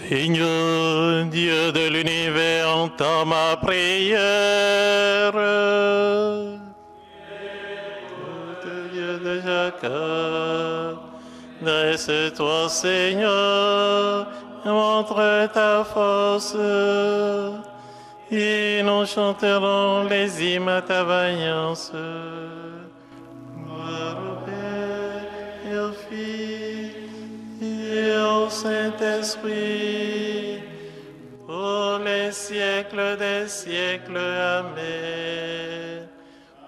Seigneur, Dieu de l'univers, entends ma prière. Dieu de Jacob, dresse-toi, Seigneur, montre ta force, et nous chanterons les hymnes à ta vaillance. Gloire au Père et au Fils et au Saint-Esprit, pour les siècles des siècles. Amen.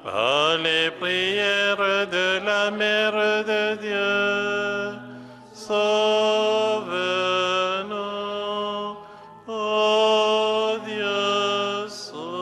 Par les prières de la Mère de Dieu, sauve-nous, ô Dieu, sauve.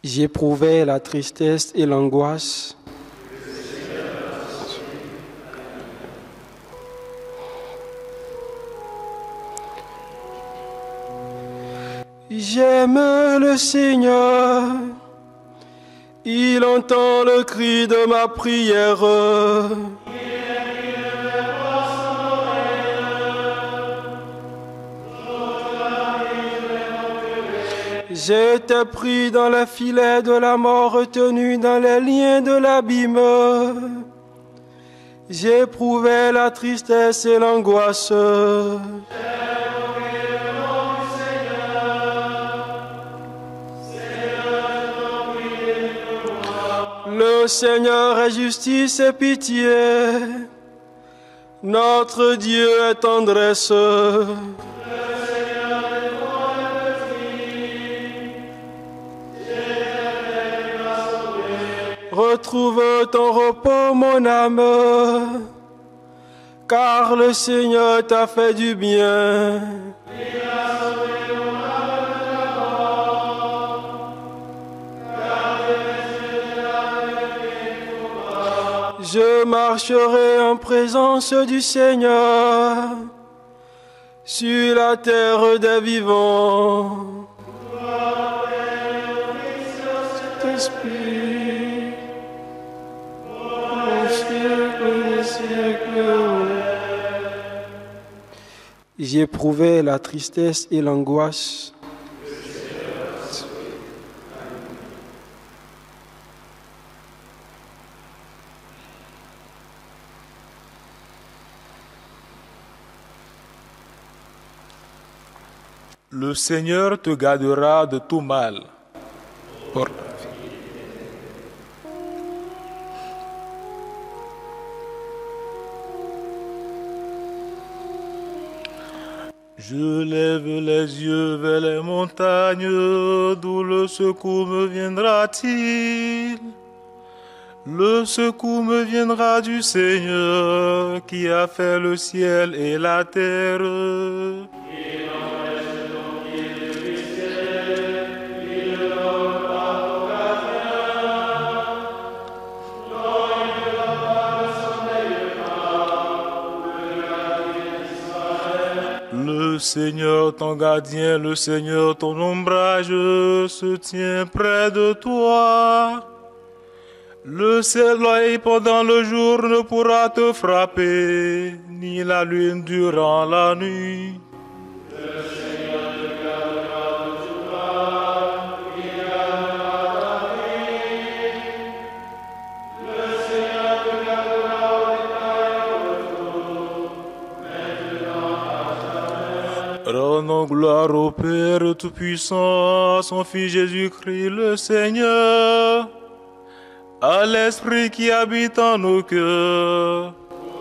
J'éprouvais la tristesse et l'angoisse. J'aime le Seigneur, il entend le cri de ma prière. J'étais pris dans les filets de la mort, retenu dans les liens de l'abîme. J'éprouvais la tristesse et l'angoisse. Le Seigneur est justice et pitié. Notre Dieu est tendresse. Retrouve ton repos, mon âme, car le Seigneur t'a fait du bien. Je marcherai en présence du Seigneur sur la terre des vivants. Saint-Esprit, au siècle des siècles. J'éprouvais la tristesse et l'angoisse. Le Seigneur te gardera de tout mal. Je lève les yeux vers les montagnes, d'où le secours me viendra-t-il? Le secours me viendra du Seigneur qui a fait le ciel et la terre. Le Seigneur ton gardien, le Seigneur ton ombrage se tient près de toi. Le soleil pendant le jour ne pourra te frapper, ni la lune durant la nuit. Le Seigneur te gardera de tout mal, il gardera ta vie. Le Seigneur te gardera au détail et au retour, maintenant à jamais. Rendons gloire au Père Tout-Puissant, à son Fils Jésus-Christ le Seigneur, à l'Esprit qui habite en nos cœurs,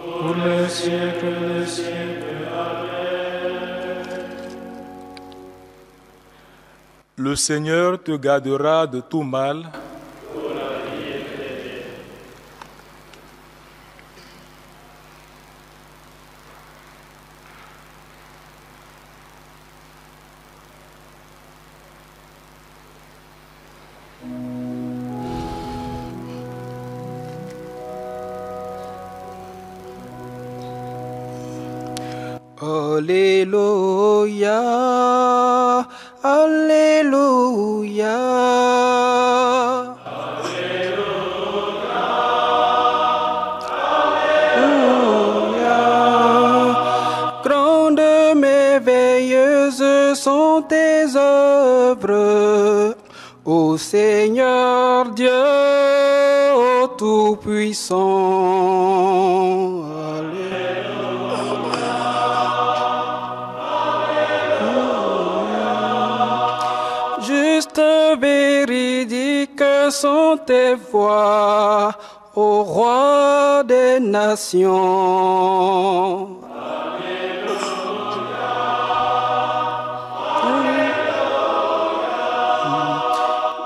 pour les siècles des siècles. Amen. Le Seigneur te gardera de tout mal. Pour la vie éternelle. Alléluia, Alléluia. Alléluia, Alléluia. Grandes, merveilleuses sont tes œuvres, ô Seigneur Dieu, ô Tout-Puissant. Véridiques sont tes voix, ô roi des nations. Alléluia. Alléluia.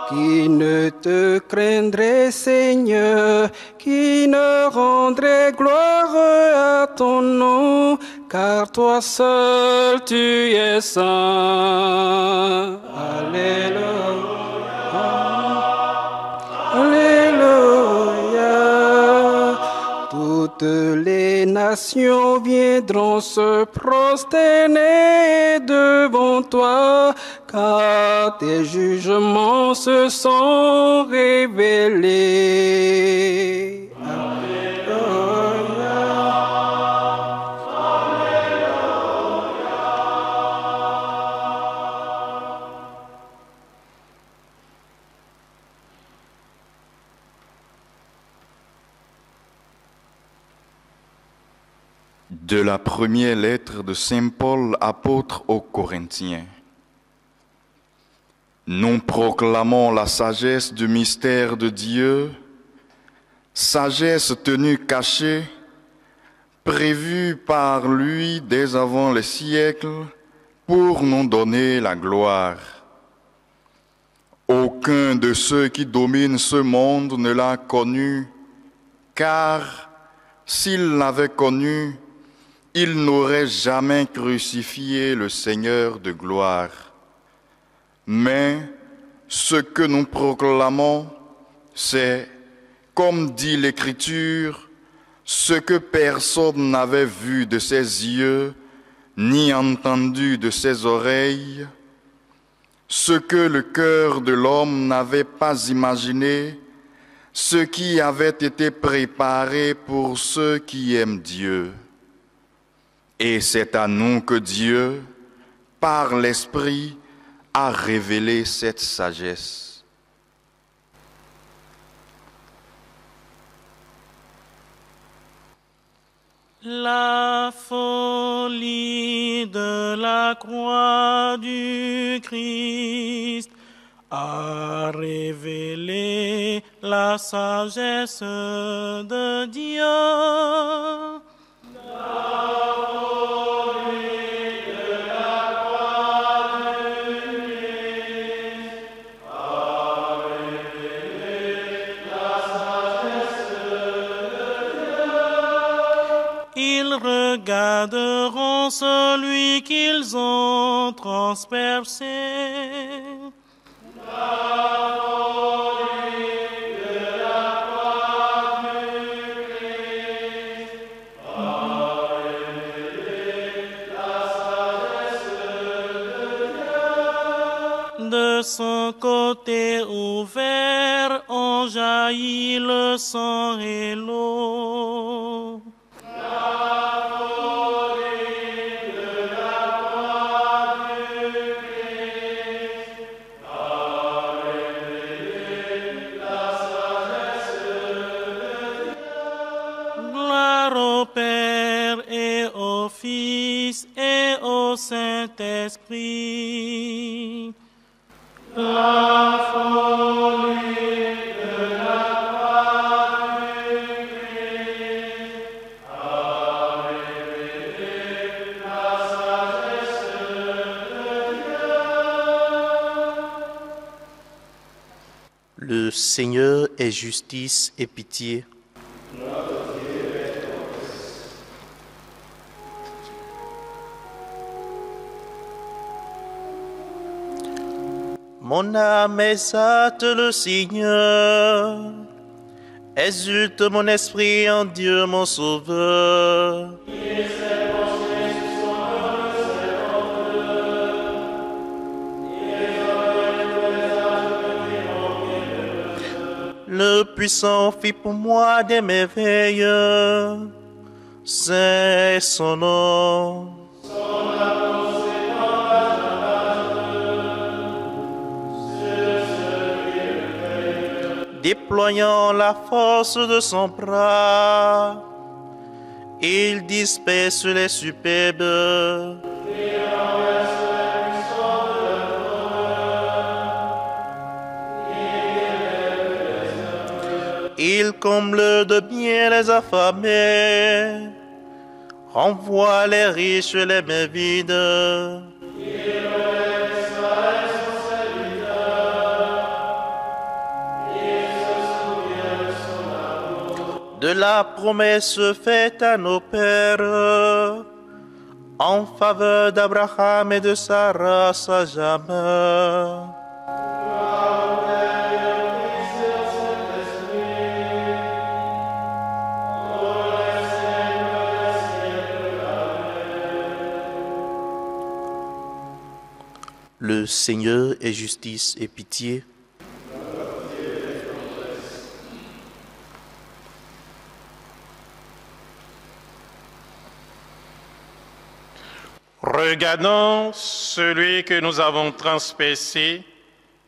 Qui ne te craindrait, Seigneur, qui ne rendrait gloire à ton nom, car toi seul tu es saint. Alléluia. nations viendront se prosterner devant toi, car tes jugements se sont révélés. De la première lettre de Saint Paul, apôtre aux Corinthiens. Nous proclamons la sagesse du mystère de Dieu, sagesse tenue cachée, prévue par lui dès avant les siècles, pour nous donner la gloire. Aucun de ceux qui dominent ce monde ne l'a connu, car s'il l'avait connu, il n'aurait jamais crucifié le Seigneur de gloire. Mais ce que nous proclamons, c'est, comme dit l'Écriture, ce que personne n'avait vu de ses yeux, ni entendu de ses oreilles, ce que le cœur de l'homme n'avait pas imaginé, ce qui avait été préparé pour ceux qui aiment Dieu. Et c'est à nous que Dieu, par l'Esprit, a révélé cette sagesse. La folie de la croix du Christ a révélé la sagesse de Dieu. Ils regarderont celui qu'ils ont transpercé. De son côté ouvert ont jailli le sang et l'eau. Gloire au Père et au Fils et au Saint-Esprit. La folie de la croix du Christ a révélé la sagesse de Dieu. Le Seigneur est justice et pitié. Mon âme exalte le Seigneur, exulte mon esprit en Dieu mon Sauveur. Le puissant fit pour moi des merveilles, c'est son nom. Déployant la force de son bras, il disperse les superbes. Il comble de bien les affamés, renvoie les riches les mains vides. De la promesse faite à nos pères, en faveur d'Abraham et de sa race à jamais. le Seigneur est justice et pitié. Regardons celui que nous avons transpercé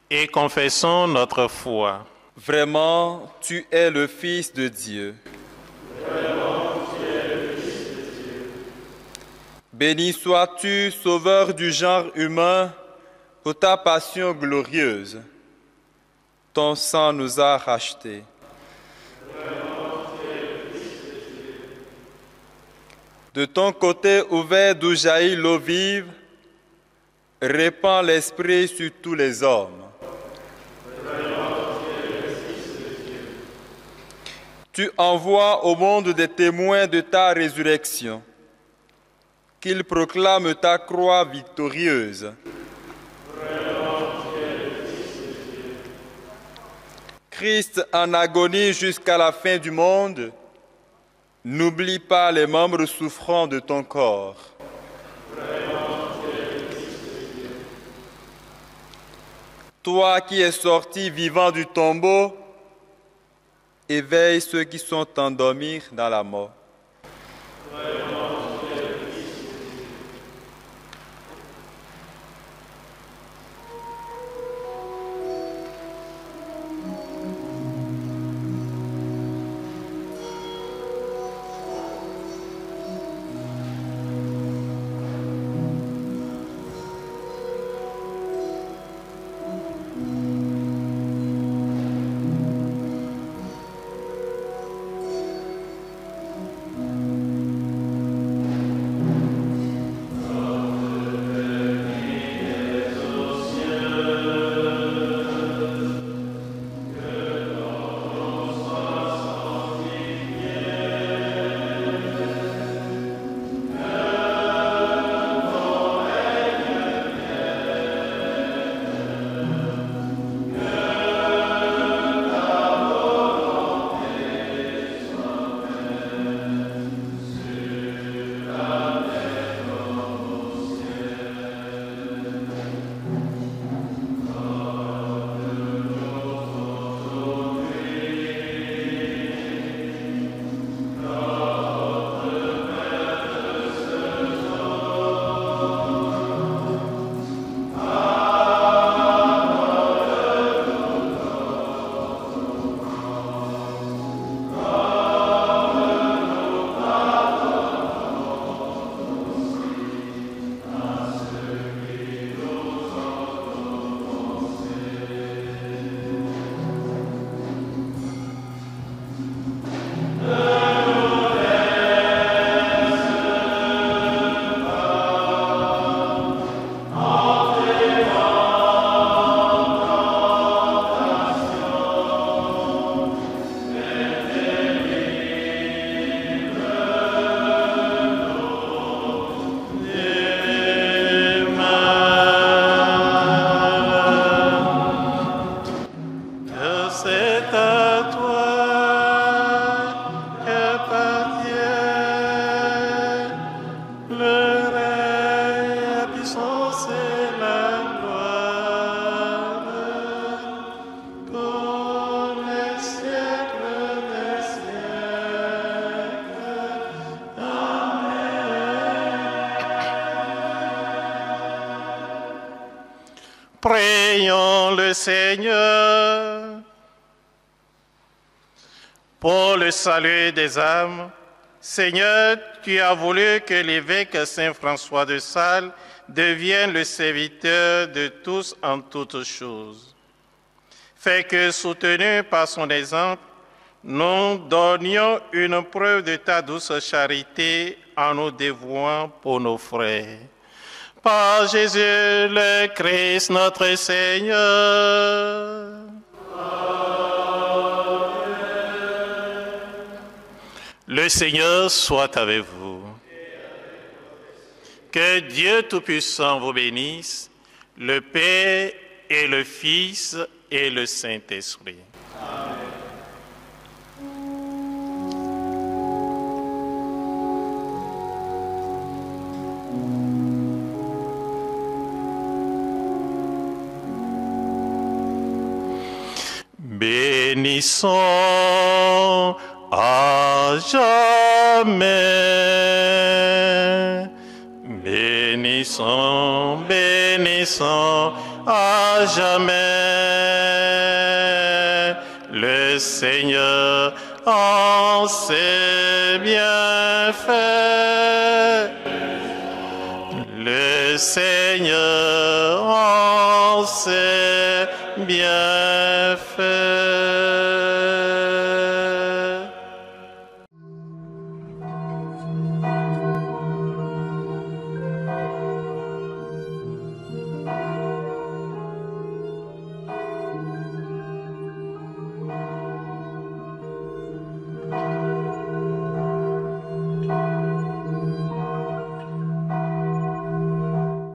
et confessons notre foi. Vraiment, tu es le Fils de Dieu. Béni sois-tu, Sauveur du genre humain, pour ta passion glorieuse. Ton sang nous a rachetés. De ton côté ouvert d'où jaillit l'eau vive, répands l'Esprit sur tous les hommes. Tu envoies au monde des témoins de ta résurrection, qu'ils proclament ta croix victorieuse. Christ en agonie jusqu'à la fin du monde, n'oublie pas les membres souffrants de ton corps. Toi qui es sorti vivant du tombeau, éveille ceux qui sont endormis dans la mort. Prions le Seigneur. Pour le salut des âmes, Seigneur, tu as voulu que l'évêque Saint François de Sales devienne le serviteur de tous en toutes choses. Fais que, soutenus par son exemple, nous donnions une preuve de ta douce charité en nous dévouant pour nos frères. Par Jésus le Christ, notre Seigneur. Le Seigneur soit avec vous. Que Dieu Tout-Puissant vous bénisse, le Père et le Fils et le Saint-Esprit. Amen. bénissons à jamais. Bénissons, bénissons à jamais. Le Seigneur en ses bienfaits. Le Seigneur en ses bienfaits.